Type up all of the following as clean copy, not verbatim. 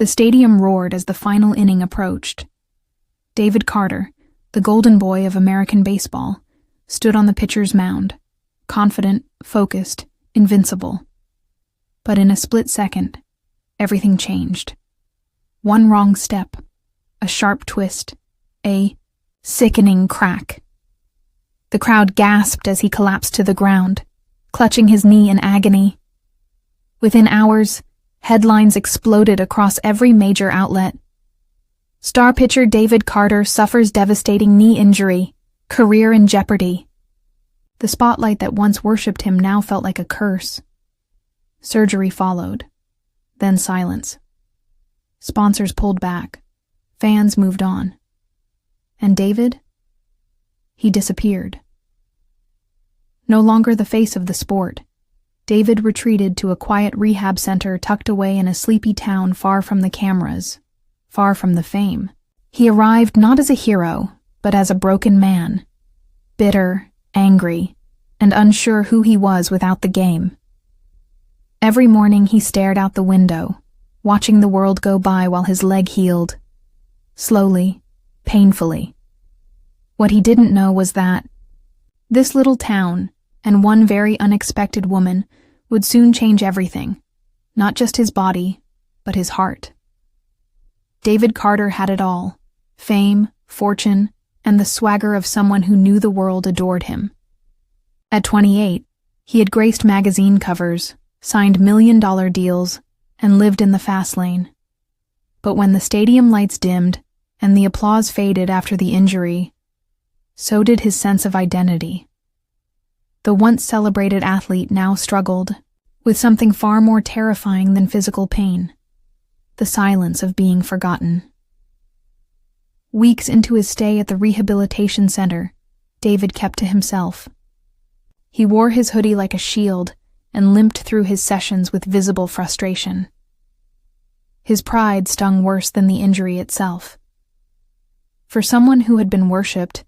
The stadium roared as the final inning approached. David Carter, the golden boy of American baseball, stood on the pitcher's mound, confident, focused, invincible. But in a split second, everything changed. One wrong step, a sharp twist, a sickening crack. The crowd gasped as he collapsed to the ground, clutching his knee in agony. Within hours, headlines exploded across every major outlet. Star pitcher David Carter suffers devastating knee injury, career in jeopardy. The spotlight that once worshipped him now felt like a curse. Surgery followed, then silence. Sponsors pulled back, fans moved on. And David? He disappeared. No longer the face of the sport, David retreated to a quiet rehab center tucked away in a sleepy town far from the cameras, far from the fame. He arrived not as a hero, but as a broken man, bitter, angry, and unsure who he was without the game. Every morning he stared out the window, watching the world go by while his leg healed. Slowly, painfully. What he didn't know was that this little town and one very unexpected woman would soon change everything, not just his body, but his heart. David Carter had it all: fame, fortune, and the swagger of someone who knew the world adored him. At 28, he had graced magazine covers, signed million-dollar deals, and lived in the fast lane. But when the stadium lights dimmed and the applause faded after the injury, so did his sense of identity. The once celebrated athlete now struggled with something far more terrifying than physical pain: the silence of being forgotten. Weeks into his stay at the rehabilitation center, David kept to himself. He wore his hoodie like a shield and limped through his sessions with visible frustration. His pride stung worse than the injury itself. For someone who had been worshipped,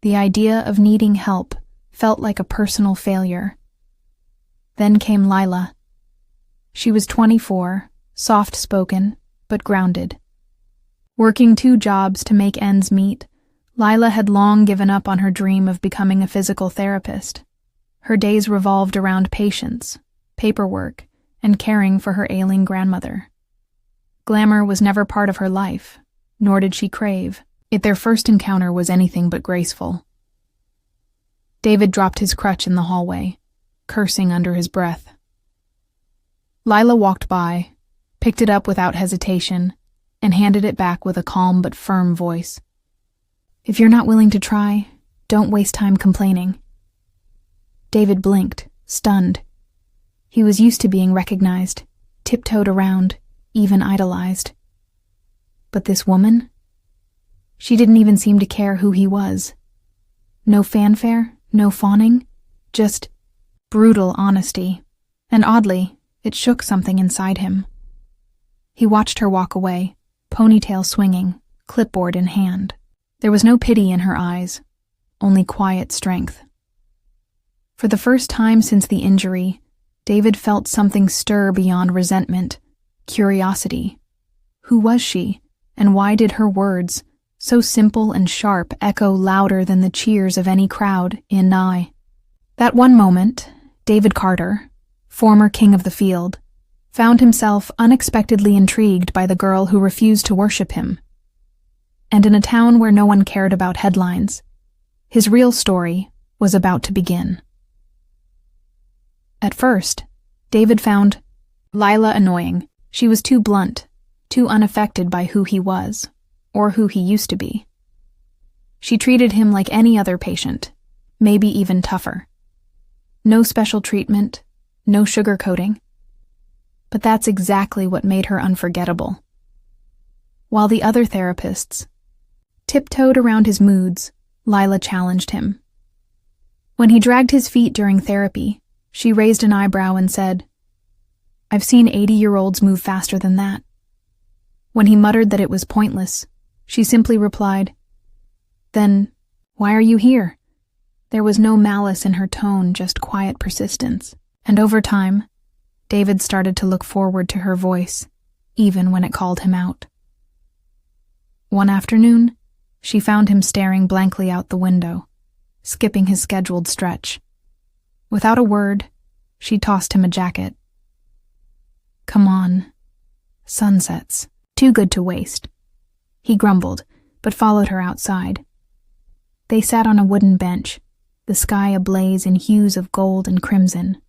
the idea of needing help felt like a personal failure. Then came Lila. She was 24, soft-spoken, but grounded. Working 2 jobs to make ends meet, Lila had long given up on her dream of becoming a physical therapist. Her days revolved around patients, paperwork, and caring for her ailing grandmother. Glamour was never part of her life, nor did she crave, yet their first encounter was anything but graceful. David dropped his crutch in the hallway, cursing under his breath. Lila walked by, picked it up without hesitation, and handed it back with a calm but firm voice. "If you're not willing to try, don't waste time complaining." David blinked, stunned. He was used to being recognized, tiptoed around, even idolized. But this woman? She didn't even seem to care who he was. No fanfare, no fawning, just brutal honesty. And oddly, it shook something inside him. He watched her walk away, ponytail swinging, clipboard in hand. There was no pity in her eyes, only quiet strength. For the first time since the injury, David felt something stir beyond resentment, curiosity. Who was she, and why did her words, so simple and sharp, echo louder than the cheers of any crowd in Nye? That one moment, David Carter, former king of the field, found himself unexpectedly intrigued by the girl who refused to worship him. And in a town where no one cared about headlines, his real story was about to begin. At first, David found Lila annoying. She was too blunt, too unaffected by who he was, or who he used to be. She treated him like any other patient, maybe even tougher. No special treatment, no sugarcoating. But that's exactly what made her unforgettable. While the other therapists tiptoed around his moods, Lila challenged him. When he dragged his feet during therapy, she raised an eyebrow and said, "I've seen 80-year-olds move faster than that." When he muttered that it was pointless, she simply replied, "Then, why are you here?" There was no malice in her tone, just quiet persistence. And over time, David started to look forward to her voice, even when it called him out. One afternoon, she found him staring blankly out the window, skipping his scheduled stretch. Without a word, she tossed him a jacket. "Come on. Sunsets. Too good to waste." He grumbled, but followed her outside. They sat on a wooden bench, the sky ablaze in hues of gold and crimson.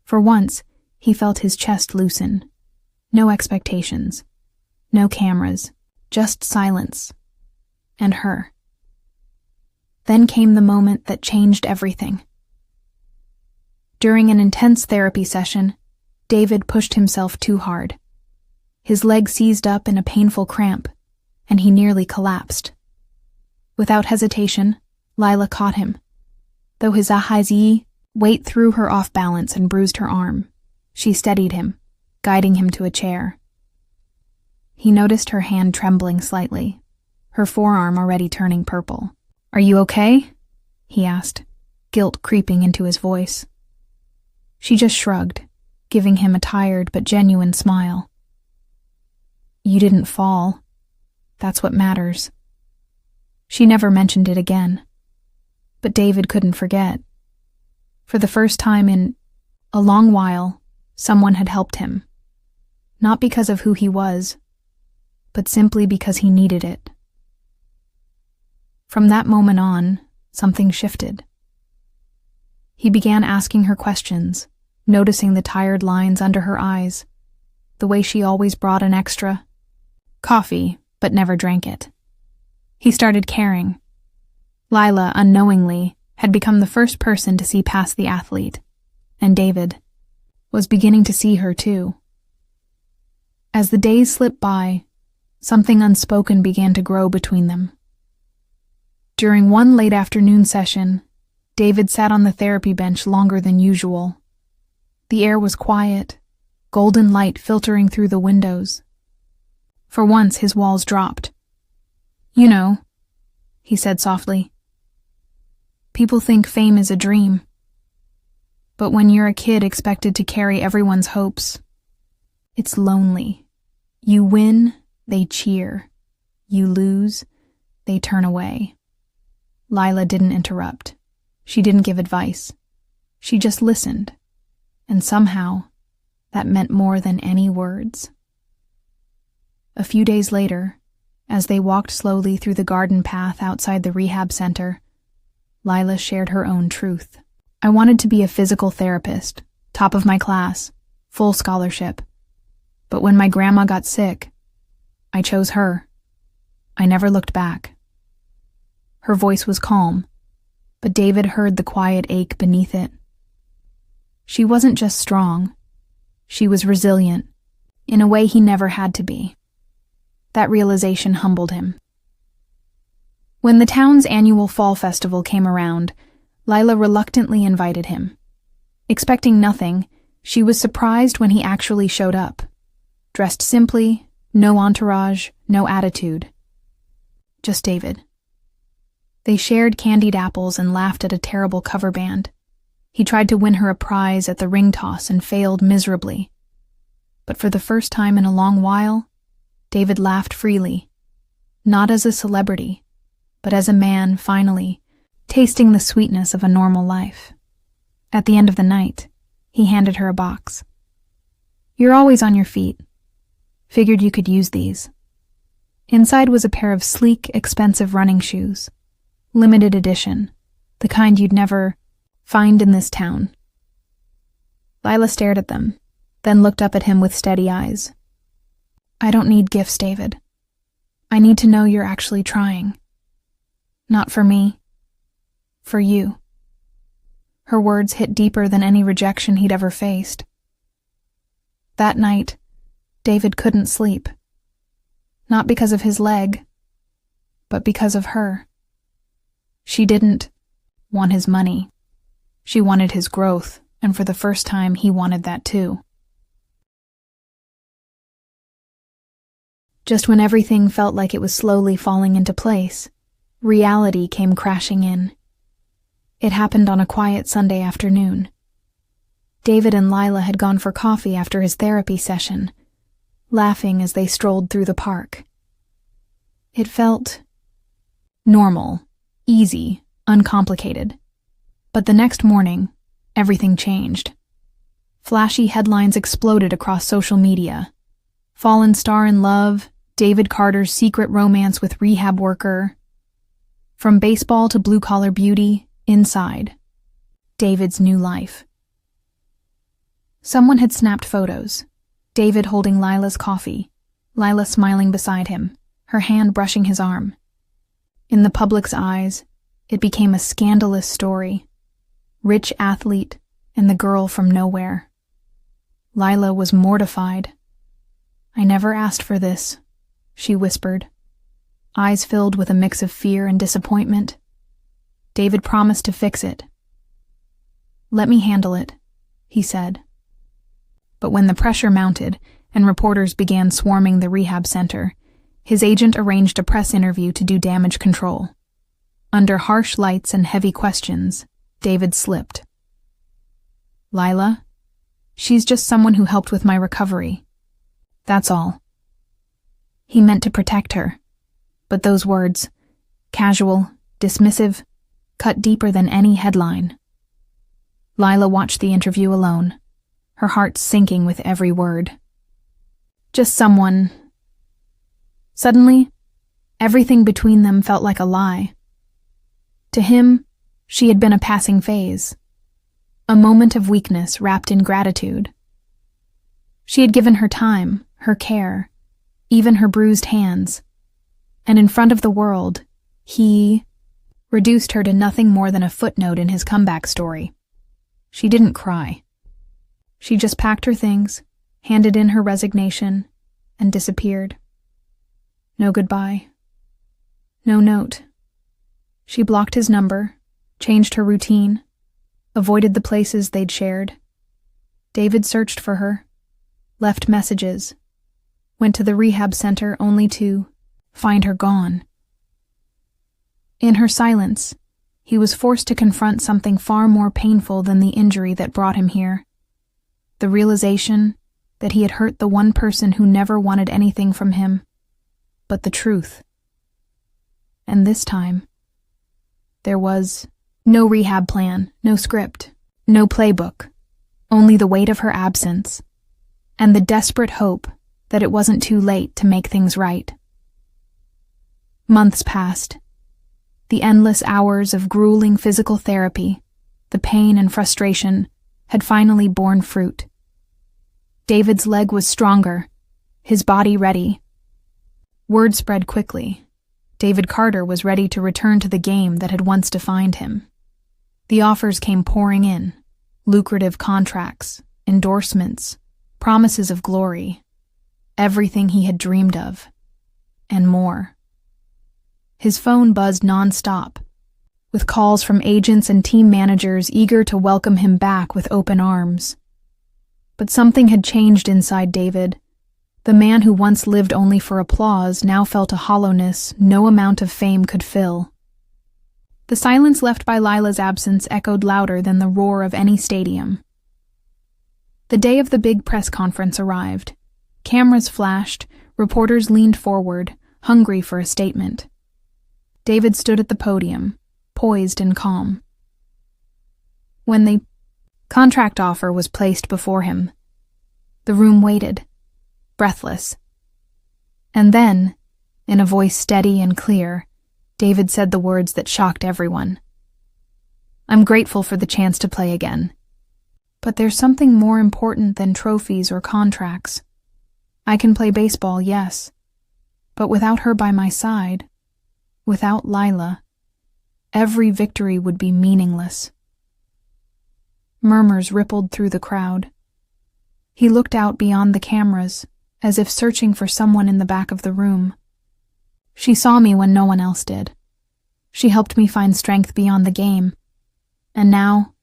For once, he felt his chest loosen. No expectations. No cameras. Just silence. And her. Then came the moment that changed everything. During an intense therapy session, David pushed himself too hard. His leg seized up in a painful cramp, and he nearly collapsed. Without hesitation, Lila caught him. Though his ahaizi weight threw her off balance and bruised her arm, she steadied him, guiding him to a chair. He noticed her hand trembling slightly, her forearm already turning purple. "Are you okay?" he asked, guilt creeping into his voice. She just shrugged, giving him a tired but genuine smile. "You didn't fall. That's what matters." She never mentioned it again. But David couldn't forget. For the first time in a long while, someone had helped him. Not because of who he was, but simply because he needed it. From that moment on, something shifted. He began asking her questions, noticing the tired lines under her eyes, the way she always brought an extra coffee, but never drank it. He started caring. Lila, unknowingly, had become the first person to see past the athlete, and David was beginning to see her too. As the days slipped by, something unspoken began to grow between them. During one late afternoon session, David sat on the therapy bench longer than usual. The air was quiet, golden light filtering through the windows. For once, his walls dropped. "You know," he said softly, "people think fame is a dream. But when you're a kid expected to carry everyone's hopes, it's lonely. You win, they cheer. You lose, they turn away." Lila didn't interrupt. She didn't give advice. She just listened. And somehow, that meant more than any words. A few days later, as they walked slowly through the garden path outside the rehab center, Lila shared her own truth. "I wanted to be a physical therapist, top of my class, full scholarship. But when my grandma got sick, I chose her. I never looked back." Her voice was calm, but David heard the quiet ache beneath it. She wasn't just strong. She was resilient, in a way he never had to be. That realization humbled him. When the town's annual fall festival came around, Lila reluctantly invited him. Expecting nothing, she was surprised when he actually showed up. Dressed simply, no entourage, no attitude. Just David. They shared candied apples and laughed at a terrible cover band. He tried to win her a prize at the ring toss and failed miserably. But for the first time in a long while, David laughed freely. Not as a celebrity, but as a man, finally, tasting the sweetness of a normal life. At the end of the night, he handed her a box. "You're always on your feet. Figured you could use these." Inside was a pair of sleek, expensive running shoes. Limited edition, the kind you'd never find in this town. Lila stared at them, then looked up at him with steady eyes. "I don't need gifts, David. I need to know you're actually trying. Not for me. For you." Her words hit deeper than any rejection he'd ever faced. That night, David couldn't sleep. Not because of his leg, but because of her. She didn't want his money. She wanted his growth, and for the first time, he wanted that too. Just when everything felt like it was slowly falling into place, reality came crashing in. It happened on a quiet Sunday afternoon. David and Lila had gone for coffee after his therapy session. laughing as they strolled through the park. It felt normal, easy, uncomplicated. But the next morning, everything changed. Flashy headlines exploded across social media. Fallen star in love, David Carter's secret romance with rehab worker. From baseball to blue-collar beauty, inside David's new life. Someone had snapped photos. David holding Lila's coffee, Lila smiling beside him, her hand brushing his arm. In the public's eyes, it became a scandalous story. Rich athlete and the girl from nowhere. Lila was mortified. "I never asked for this," she whispered, eyes filled with a mix of fear and disappointment. David promised to fix it. "Let me handle it," he said. But when the pressure mounted and reporters began swarming the rehab center, his agent arranged a press interview to do damage control. Under harsh lights and heavy questions, David slipped. "Lila, she's just someone who helped with my recovery. That's all." He meant to protect her, but those words, casual, dismissive, cut deeper than any headline. Lila watched the interview alone, her heart sinking with every word. Just someone. Suddenly, everything between them felt like a lie. To him, she had been a passing phase, a moment of weakness wrapped in gratitude. She had given her time, her care, even her bruised hands, and in front of the world, he reduced her to nothing more than a footnote in his comeback story. She didn't cry. She just packed her things, handed in her resignation, and disappeared. No goodbye. No note. She blocked his number, changed her routine, avoided the places they'd shared. David searched for her, left messages, went to the rehab center only to find her gone. In her silence, he was forced to confront something far more painful than the injury that brought him here. The realization that he had hurt the one person who never wanted anything from him, but the truth. And this time, there was no rehab plan, no script, no playbook, only the weight of her absence, and the desperate hope that it wasn't too late to make things right. Months passed. The endless hours of grueling physical therapy, the pain and frustration, had finally borne fruit. David's leg was stronger, his body ready. Word spread quickly. David Carter was ready to return to the game that had once defined him. The offers came pouring in, lucrative contracts, endorsements, promises of glory, everything he had dreamed of, and more. His phone buzzed nonstop, with calls from agents and team managers eager to welcome him back with open arms. But something had changed inside David. The man who once lived only for applause now felt a hollowness no amount of fame could fill. The silence left by Lila's absence echoed louder than the roar of any stadium. The day of the big press conference arrived. Cameras flashed, reporters leaned forward, hungry for a statement. David stood at the podium, poised and calm. When the contract offer was placed before him, the room waited, breathless. And then, in a voice steady and clear, David said the words that shocked everyone. "I'm grateful for the chance to play again. But there's something more important than trophies or contracts. I can play baseball, yes, but without her by my side, without Lila, every victory would be meaningless." Murmurs rippled through the crowd. He looked out beyond the cameras, as if searching for someone in the back of the room. "She saw me when no one else did. She helped me find strength beyond the game. And now,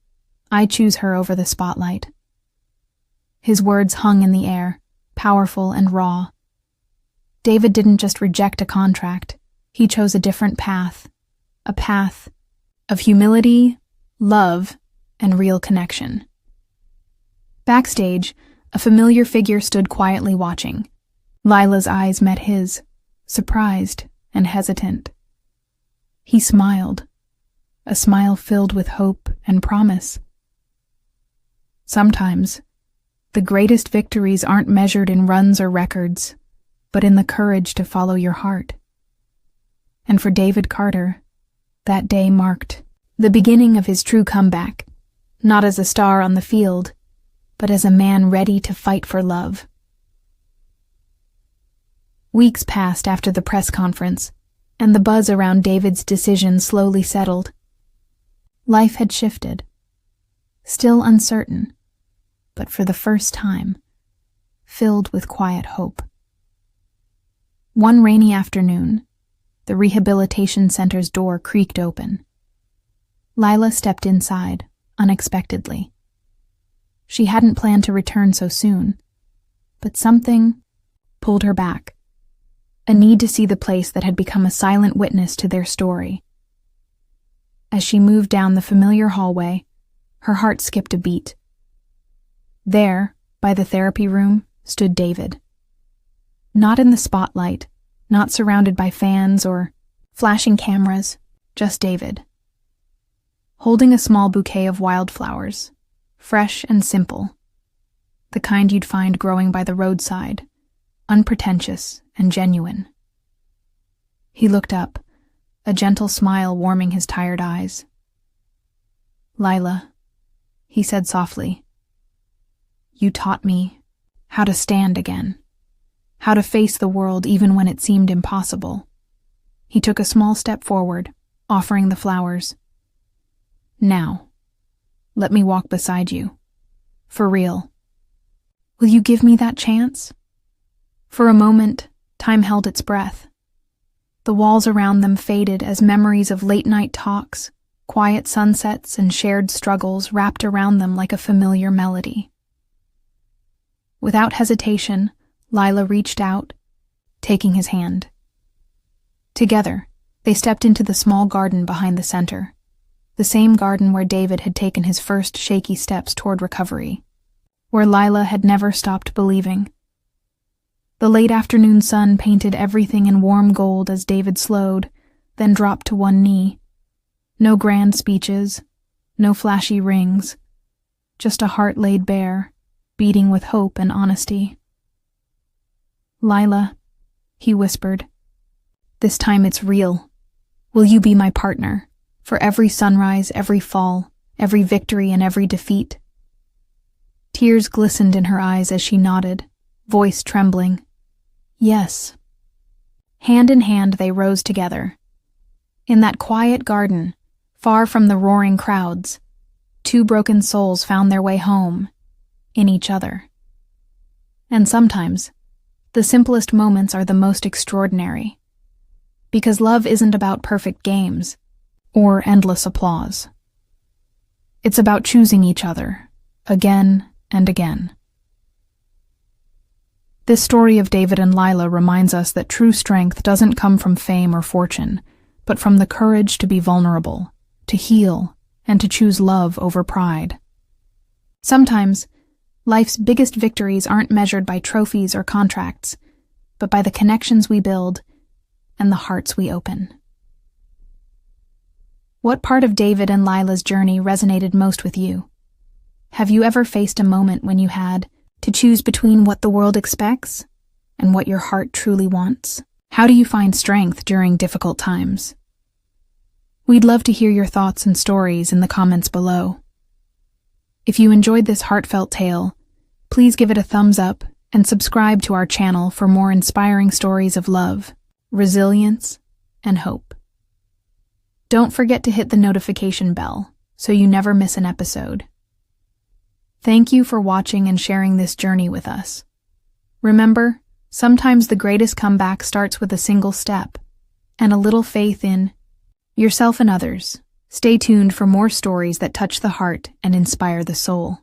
I choose her over the spotlight." His words hung in the air, powerful and raw. David didn't just reject a contract. He chose a different path. A path of humility, love, and real connection. Backstage, a familiar figure stood quietly watching. Lila's eyes met his, surprised and hesitant. He smiled, a smile filled with hope and promise. Sometimes, the greatest victories aren't measured in runs or records, but in the courage to follow your heart. And for David Carter, that day marked the beginning of his true comeback, not as a star on the field, but as a man ready to fight for love. Weeks passed after the press conference, and the buzz around David's decision slowly settled. Life had shifted, still uncertain, but for the first time, filled with quiet hope. One rainy afternoon, the rehabilitation center's door creaked open. Lila stepped inside, unexpectedly. She hadn't planned to return so soon, but something pulled her back. A need to see the place that had become a silent witness to their story. As she moved down the familiar hallway, her heart skipped a beat. There, by the therapy room, stood David. Not in the spotlight, not surrounded by fans or flashing cameras, just David. Holding a small bouquet of wildflowers, fresh and simple, the kind you'd find growing by the roadside, unpretentious and genuine. He looked up, a gentle smile warming his tired eyes. "Lila," he said softly, "you taught me how to stand again, how to face the world even when it seemed impossible." He took a small step forward, offering the flowers. "Now, let me walk beside you. For real. Will you give me that chance?" For a moment, time held its breath. The walls around them faded as memories of late-night talks, quiet sunsets, and shared struggles wrapped around them like a familiar melody. Without hesitation, Lila reached out, taking his hand. Together, they stepped into the small garden behind the center, the same garden where David had taken his first shaky steps toward recovery, where Lila had never stopped believing. The late afternoon sun painted everything in warm gold as David slowed, then dropped to one knee. No grand speeches, no flashy rings, just a heart laid bare, beating with hope and honesty. "Lila," he whispered, "this time it's real. Will you be my partner, for every sunrise, every fall, every victory, and every defeat?" Tears glistened in her eyes as she nodded, voice trembling. "Yes." Hand in hand they rose together. In that quiet garden, far from the roaring crowds, two broken souls found their way home, in each other. And sometimes, the simplest moments are the most extraordinary, because love isn't about perfect games or endless applause. It's about choosing each other, again and again. This story of David and Lila reminds us that true strength doesn't come from fame or fortune, but from the courage to be vulnerable, to heal, and to choose love over pride. Sometimes, life's biggest victories aren't measured by trophies or contracts, but by the connections we build and the hearts we open. What part of David and Lila's journey resonated most with you? Have you ever faced a moment when you had to choose between what the world expects and what your heart truly wants? How do you find strength during difficult times? We'd love to hear your thoughts and stories in the comments below. If you enjoyed this heartfelt tale, please give it a thumbs up and subscribe to our channel for more inspiring stories of love, resilience, and hope. Don't forget to hit the notification bell so you never miss an episode. Thank you for watching and sharing this journey with us. Remember, sometimes the greatest comeback starts with a single step and a little faith in yourself and others. Stay tuned for more stories that touch the heart and inspire the soul.